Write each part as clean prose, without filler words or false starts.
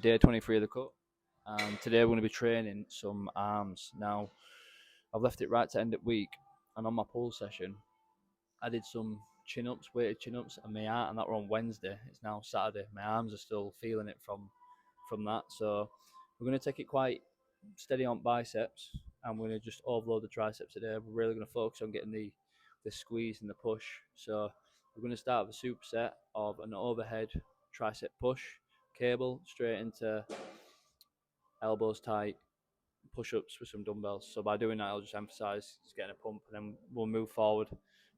Day 23 of the cut, and today we're going to be training some arms. Now, I've left it right to end of week, and on my pull session, I did some chin ups, weighted chin ups, and my arm, and that were on Wednesday. It's now Saturday. My arms are still feeling it from that, so we're going to take it quite steady on biceps, and we're going to just overload the triceps today. We're really going to focus on getting the squeeze and the push. So we're going to start with a superset of an overhead tricep push, cable straight into elbows tight, push-ups with some dumbbells. So by doing that, I'll just emphasize just getting a pump, and then we'll move forward,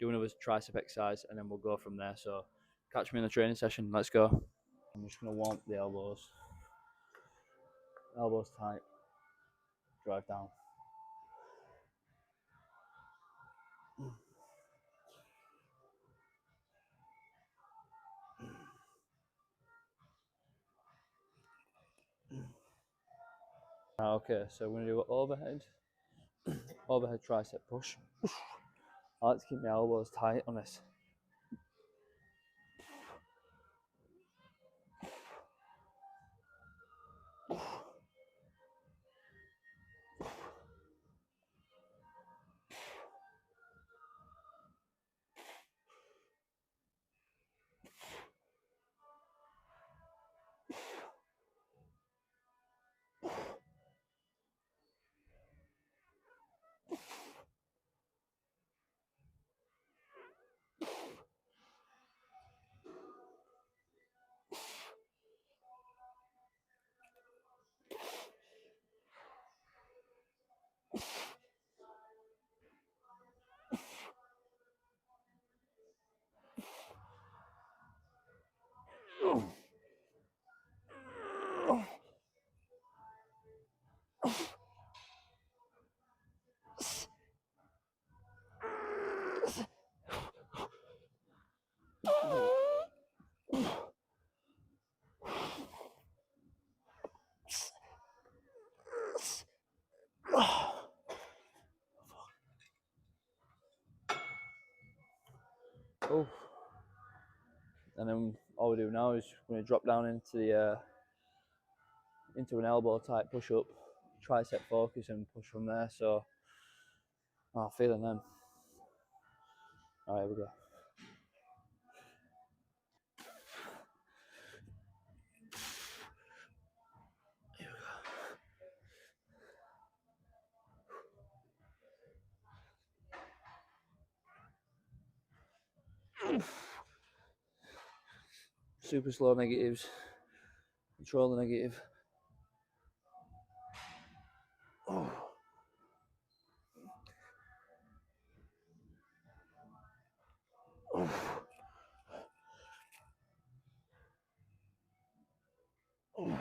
do another tricep exercise, and then we'll go from there. So catch me in the training session. Let's go. I'm just going to warm up the elbows tight, drive down. Okay, so we're going to do overhead tricep push. I like to keep my elbows tight on this. Oh, and then all we do now is we're going to drop down into an elbow tight push up, tricep focus, and push from there. So, feeling them. All right, here we go. Super slow negatives, control the negative. Oh. Oh. Oh.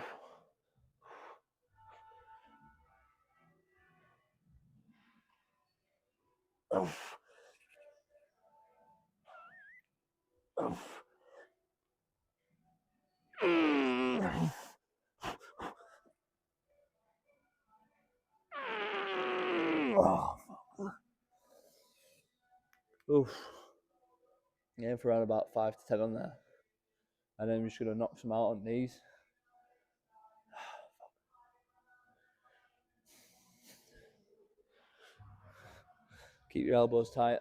Oh. Oh. Oh. Oof. Yeah, for around about 5 to 10 on there. And then I'm just going to knock some out on these. Keep your elbows tight.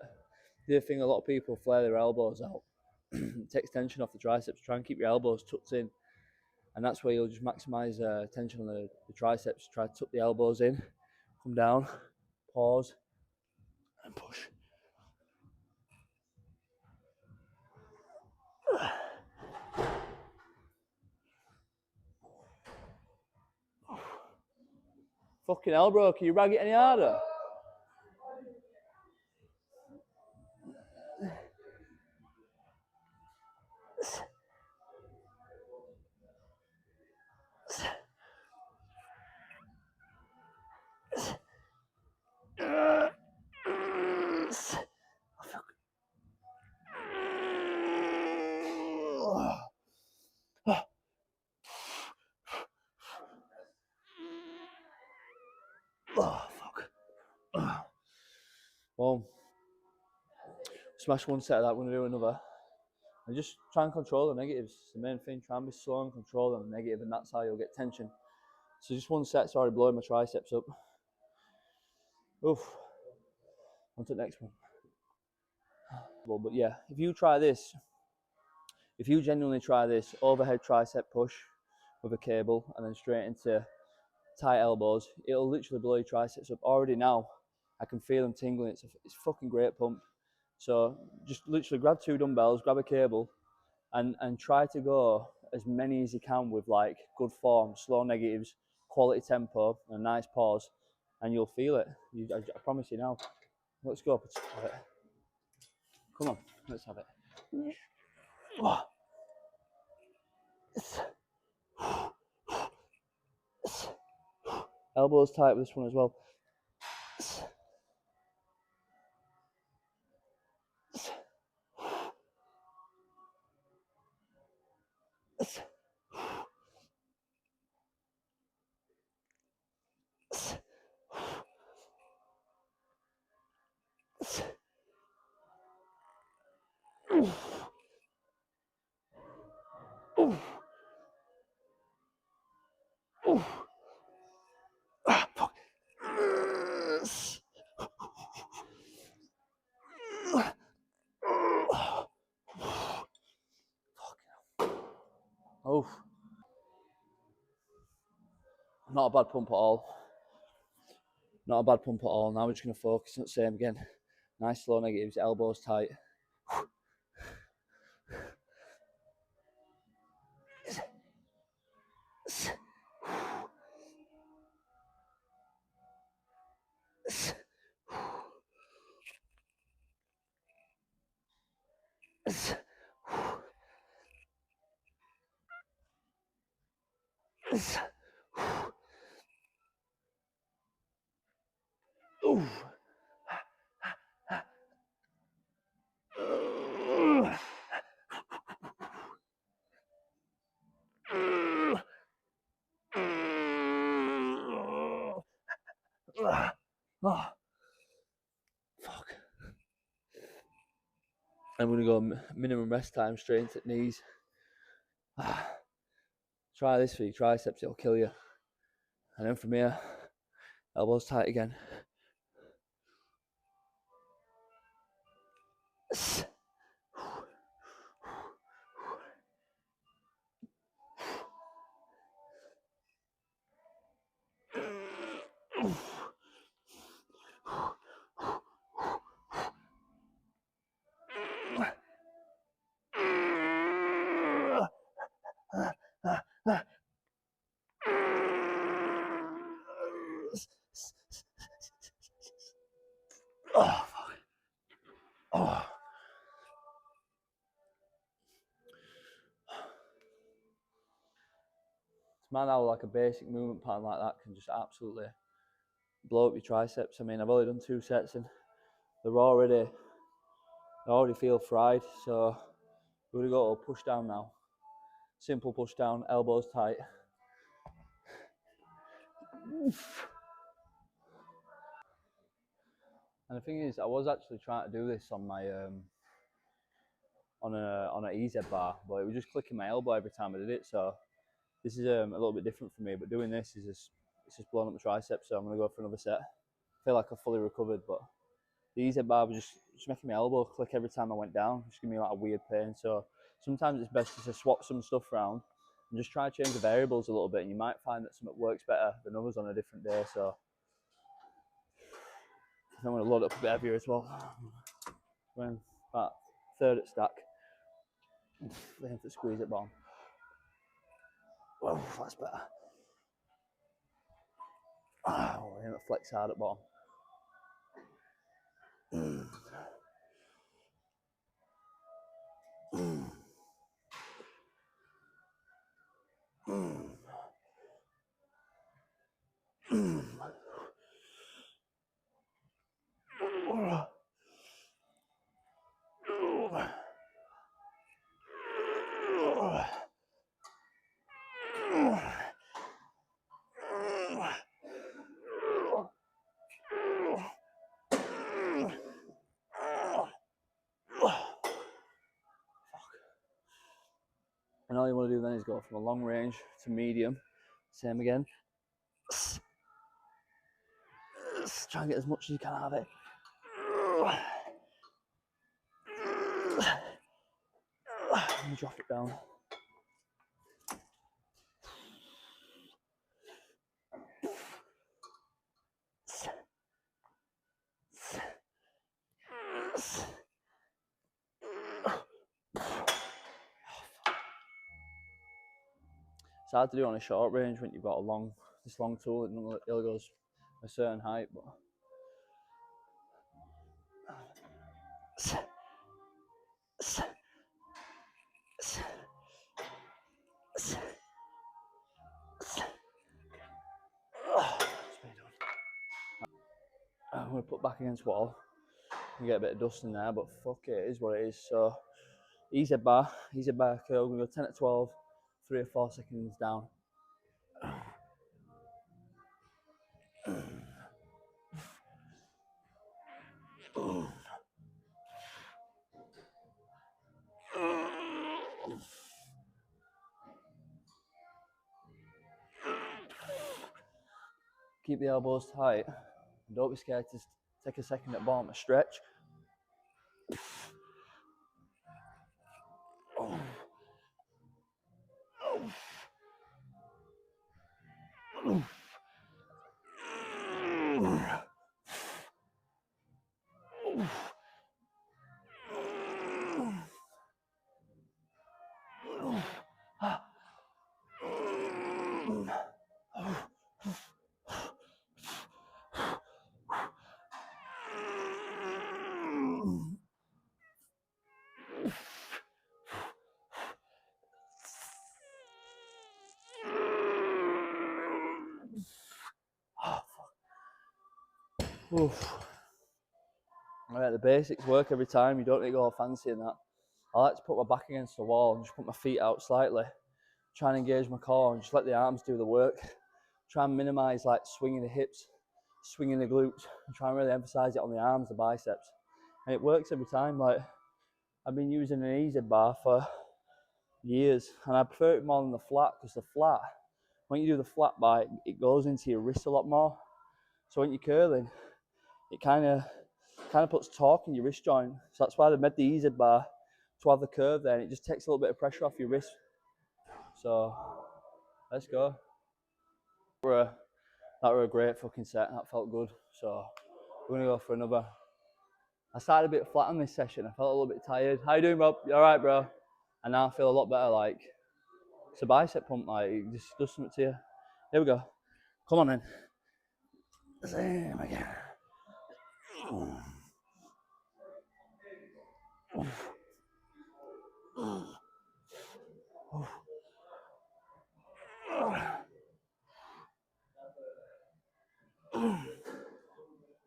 The other thing, a lot of people flare their elbows out. It takes tension off the triceps. Try and keep your elbows tucked in. And that's where you'll just maximize tension on the triceps. Try to tuck the elbows in, come down, pause, and push. Fucking hell, bro, can you rag it any harder? Oh, fuck. Well, smash one set of that, we're going to do another. And just try and control the negatives. It's the main thing. Try and be slow and control the negative, and that's how you'll get tension. So just one set's already blowing my triceps up. Oof. On to the next one. But yeah, if you try this, if you genuinely try this overhead tricep push with a cable and then straight into tight elbows, it'll literally blow your triceps up. Already now, I can feel them tingling. It's fucking great pump. So just literally grab 2 dumbbells, grab a cable, and try to go as many as you can with like good form, slow negatives, quality tempo, and a nice pause, and you'll feel it. I promise you now. Let's go. Come on, let's have it. Elbows tight with this one as well. Oh, not a bad pump at all. Not a bad pump at all. Now we're just going to focus on the same again. Nice slow negatives, elbows tight. Oh, fuck. I'm going to go minimum rest time straight into knees. Try this for your triceps, it'll kill you. And then from here, elbows tight again. Oh, fuck. Oh. It's mad how like a basic movement pattern like that can just absolutely blow up your triceps. I mean, I've only done 2 sets and I already feel fried. So we're gonna go to push down now. Simple push down, elbows tight. And the thing is, I was actually trying to do this on my on an EZ bar, but it was just clicking my elbow every time I did it. So this is a little bit different for me. But doing this is it's just blowing up my triceps. So I'm gonna go for another set. I feel like I've fully recovered, but the EZ bar was just making my elbow click every time I went down, just giving me like a weird pain. So sometimes it's best just to swap some stuff around and just try to change the variables a little bit, and you might find that something works better than others on a different day. So I'm going to load up a bit heavier as well. When about third at stack, aim to squeeze it bottom. Oh, that's better. Oh, aim to flex hard at bottom. then is go from a long range to medium. Same again. Try and get as much as you can out of it. And drop it down. It's hard to do on a short range when you've got this long tool. It only goes a certain height, but I'm gonna put back against wall and get a bit of dust in there, but fuck it, it is what it is. So easy bar curl. We're gonna go 10 at 12, 3 or 4 seconds down. Keep the elbows tight. And don't be scared to take a second at bottom to stretch. Oof. Alright, the basics work every time. You don't need to go all fancy in that. I like to put my back against the wall and just put my feet out slightly. Try and engage my core and just let the arms do the work. Try and minimise like swinging the hips, swinging the glutes, and try and really emphasise it on the arms, the biceps. And it works every time. Like, I've been using an easy bar for years, and I prefer it more than the flat, because the flat, when you do the flat bar, it goes into your wrist a lot more. So when you're curling, it kind of puts torque in your wrist joint. So that's why they made the easy bar, to have the curve there, and it just takes a little bit of pressure off your wrist. So let's go. That were a great fucking set. That felt good. So we're gonna go for another. I started a bit flat on this session. I felt a little bit tired. How you doing, Rob? You all right, bro? And now I feel a lot better. Like, it's a bicep pump. Like, it just does something to you. Here we go. Come on then. Same again.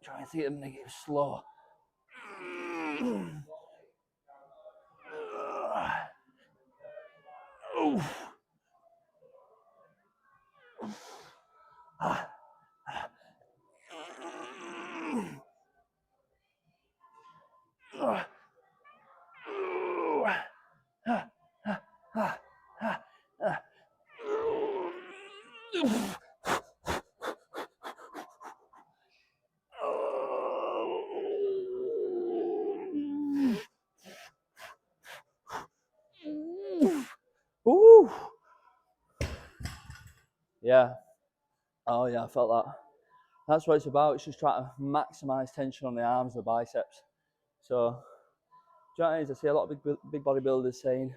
Trying to get them to get slow. Ooh. Yeah. Oh yeah, I felt that. That's what it's about. It's just trying to maximise tension on the arms, the biceps. So, do you know what it is? I see a lot of big bodybuilders saying,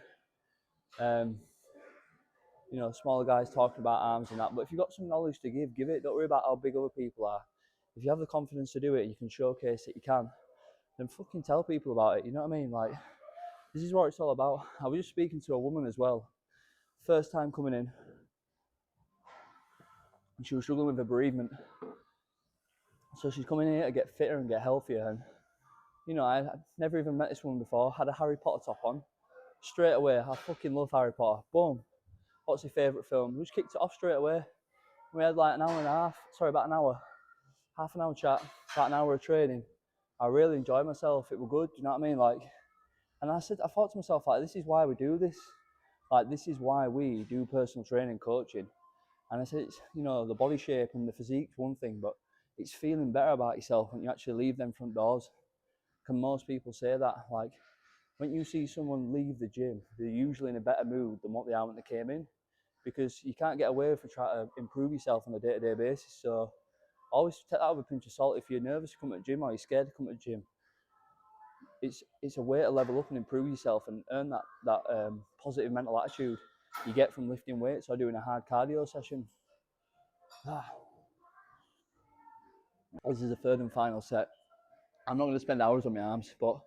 you know, smaller guys talking about arms and that. But if you've got some knowledge to give it. Don't worry about how big other people are. If you have the confidence to do it, you can showcase it, you can, then fucking tell people about it. You know what I mean? Like, this is what it's all about. I was just speaking to a woman as well, first time coming in, and she was struggling with her bereavement. So she's coming here to get fitter and get healthier. And, you know, I'd never even met this woman before, had a Harry Potter top on. Straight away, I fucking love Harry Potter. Boom. What's your favourite film? We just kicked it off straight away. We had like about an hour, half an hour chat, about an hour of training. I really enjoyed myself. It was good, do you know what I mean? Like, and I thought to myself, like, this is why we do this. Like, this is why we do personal training coaching. And I said, it's, you know, the body shape and the physique's one thing, but it's feeling better about yourself when you actually leave them front doors. Can most people say that? Like, when you see someone leave the gym, they're usually in a better mood than what they are when they came in, because you can't get away from trying to improve yourself on a day-to-day basis. So always take that with a pinch of salt. If you're nervous to come to the gym or you're scared to come to the gym, it's a way to level up and improve yourself and earn that positive mental attitude you get from lifting weights or doing a hard cardio session. This is the third and final set. I'm not going to spend hours on my arms, but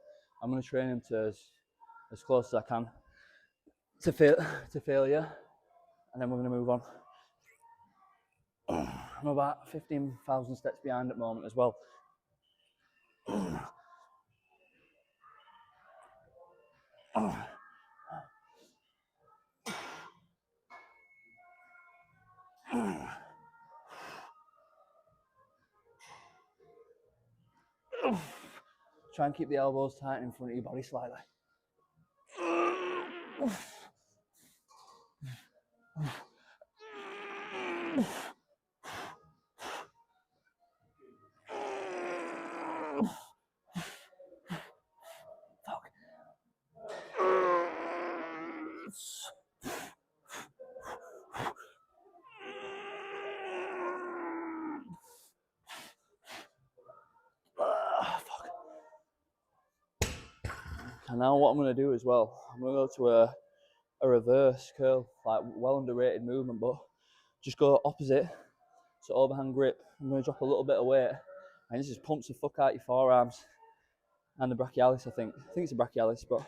I'm going to train them to as close as I can to failure, and then we're going to move on. I'm about 15,000 steps behind at the moment as well. Try and keep the elbows tight in front of your body slightly. Fuck. And now what I'm going to do as well, I'm going to go to a reverse curl, like well underrated movement, but just go opposite, so overhand grip. I'm going to drop a little bit of weight, and this just pumps the fuck out your forearms and the brachialis. I think it's a brachialis, but I'm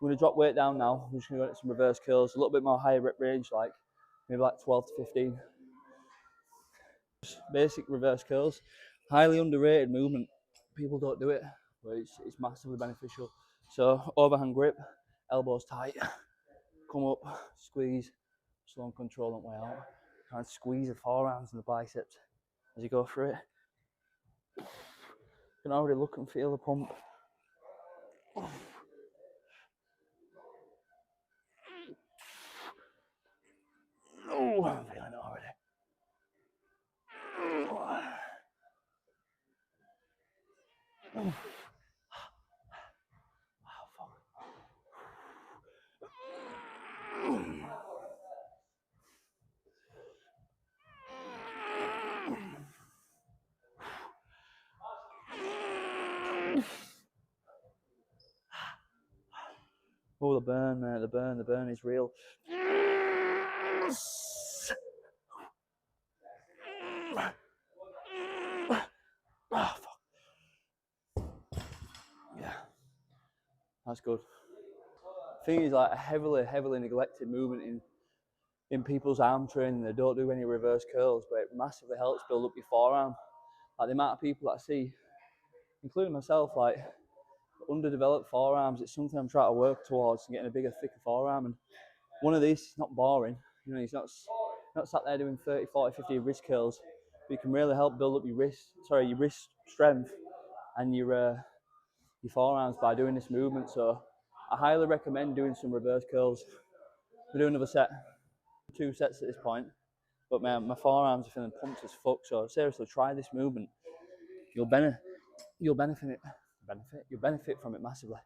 going to drop weight down now. I'm just going to go into some reverse curls, a little bit more higher rep range, like maybe like 12 to 15. Basic reverse curls, highly underrated movement. People don't do it, but it's massively beneficial. So overhand grip, elbows tight, come up, squeeze, slow and controlling way out. Try and squeeze the forearms and the biceps as you go through it. You can already look and feel the pump. Oh, I'm feeling it already. Oh, the burn, man, the burn is real. Oh, fuck. Yeah, that's good. Thing is, like, a heavily neglected movement in people's arm training. They don't do any reverse curls, but it massively helps build up your forearm. Like, the amount of people that I see, including myself, like, underdeveloped forearms, it's something I'm trying to work towards, getting a bigger, thicker forearm. And one of these is not boring. You know, he's not sat there doing 30, 40, 50 wrist curls, but it can really help build up your wrist strength and your forearms by doing this movement. So I highly recommend doing some reverse curls. We'll do another set, 2 sets at this point, but my forearms are feeling pumped as fuck. So seriously, try this movement. You'll benefit from it massively.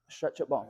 Stretch up bottom.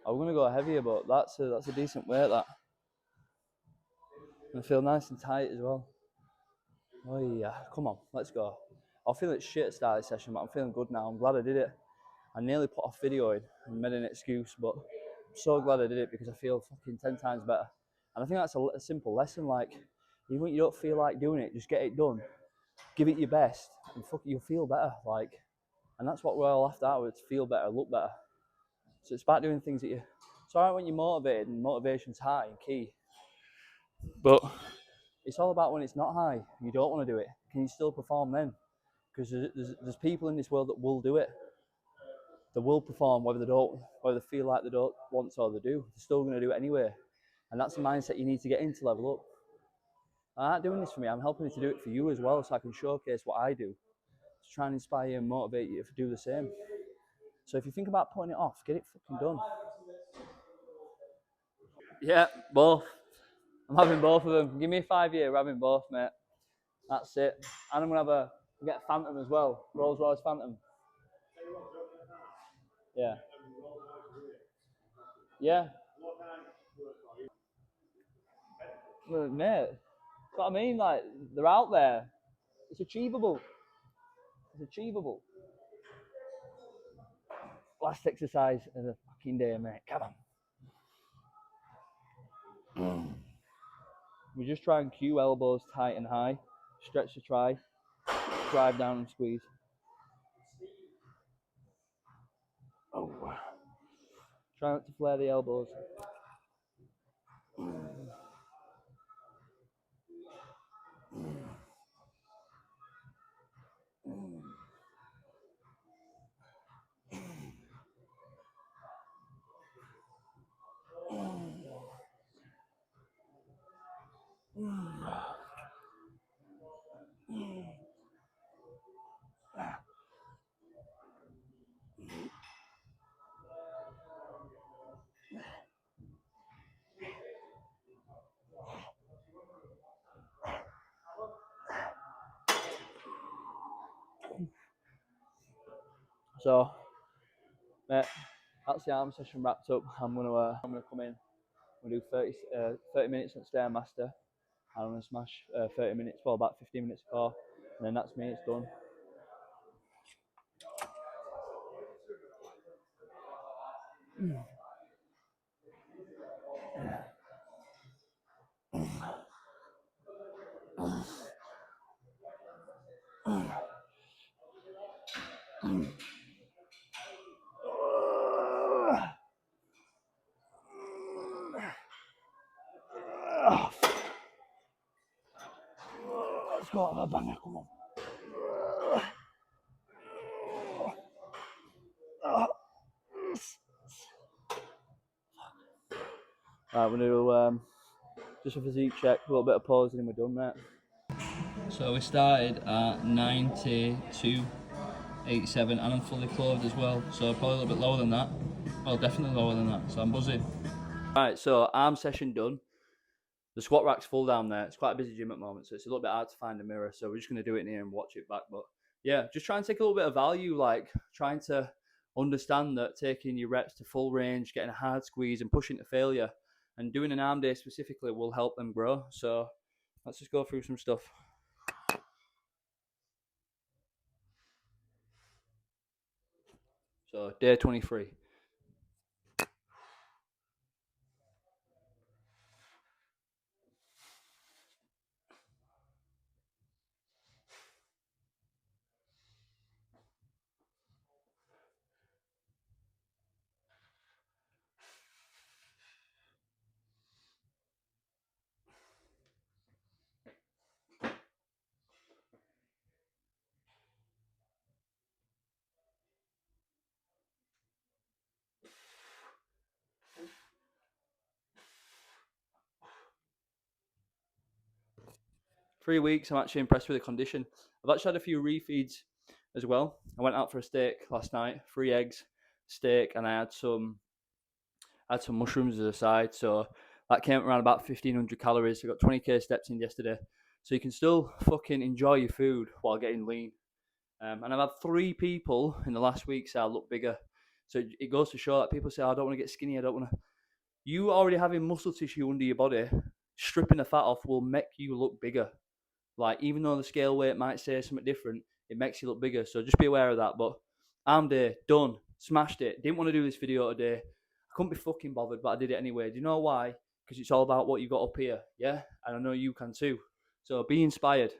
I was gonna go heavier, but that's a decent weight. That. And I feel nice and tight as well. Oh yeah, come on, let's go. I feel like shit at the start of the session, but I'm feeling good now. I'm glad I did it. I nearly put off videoing and made an excuse, but I'm so glad I did it because I feel fucking 10 times better. And I think that's a simple lesson. Like, even when you don't feel like doing it, just get it done. Give it your best, and fuck it, you'll feel better. Like, and that's what we're all after. To feel better, look better. So it's about doing things that you. It's alright when you're motivated and motivation's high and key, but it's all about when it's not high. You don't want to do it. Can you still perform then? Because there's people in this world that will do it. They will perform whether they feel like they don't want to or they do. They're still going to do it anyway. And that's the mindset you need to get in to level up. I'm not doing this for me. I'm helping you to do it for you as well, so I can showcase what I do to try and inspire you and motivate you to do the same. So if you think about putting it off, get it fucking done. Yeah, both. I'm having both of them. Give me a 5 year, we're having both, mate. That's it. And I'm gonna get a Phantom as well. Rolls Royce Phantom. Yeah. Yeah. Well, mate, that's what I mean. Like, they're out there. It's achievable. It's achievable. Last exercise of the fucking day, mate. Come on. We just try and cue elbows tight and high. Stretch to try. Drive down and squeeze. Oh. Try not to flare the elbows. So, mate, that's the arm session wrapped up. I'm gonna come in. We'll do 30 minutes at Stairmaster. And I'm gonna smash 30 minutes, well, about 15 minutes of core, and then that's me. It's done. Let's go have a banger. Come on. Right, we're gonna do just a physique check, a little bit of posing, and we're done, mate. So we started at 92.87, and I'm fully clothed as well, so probably a little bit lower than that. Well, definitely lower than that, so I'm buzzing. Right, so arm session done. The squat rack's full down there. It's quite a busy gym at the moment, so it's a little bit hard to find a mirror, so we're just going to do it in here and watch it back. But yeah, just try and take a little bit of value, like trying to understand that taking your reps to full range, getting a hard squeeze and pushing to failure, and doing an arm day specifically will help them grow. So let's just go through some stuff. So day 23. 3 weeks. I'm actually impressed with the condition. I've actually had a few refeeds as well. I went out for a steak last night, 3 eggs, steak, and I had some mushrooms as a side. So that came around about 1,500 calories. I got 20k steps in yesterday. So you can still fucking enjoy your food while getting lean. And I've had 3 people in the last week say I look bigger. So it goes to show that people say, I don't want to get skinny. I don't want to. You already having muscle tissue under your body, stripping the fat off will make you look bigger. Like, even though the scale weight might say something different, it makes you look bigger. So just be aware of that. But arm day, done. Smashed it. Didn't want to do this video today. I couldn't be fucking bothered, but I did it anyway. Do you know why? Because it's all about what you got up here, yeah? And I know you can too. So be inspired.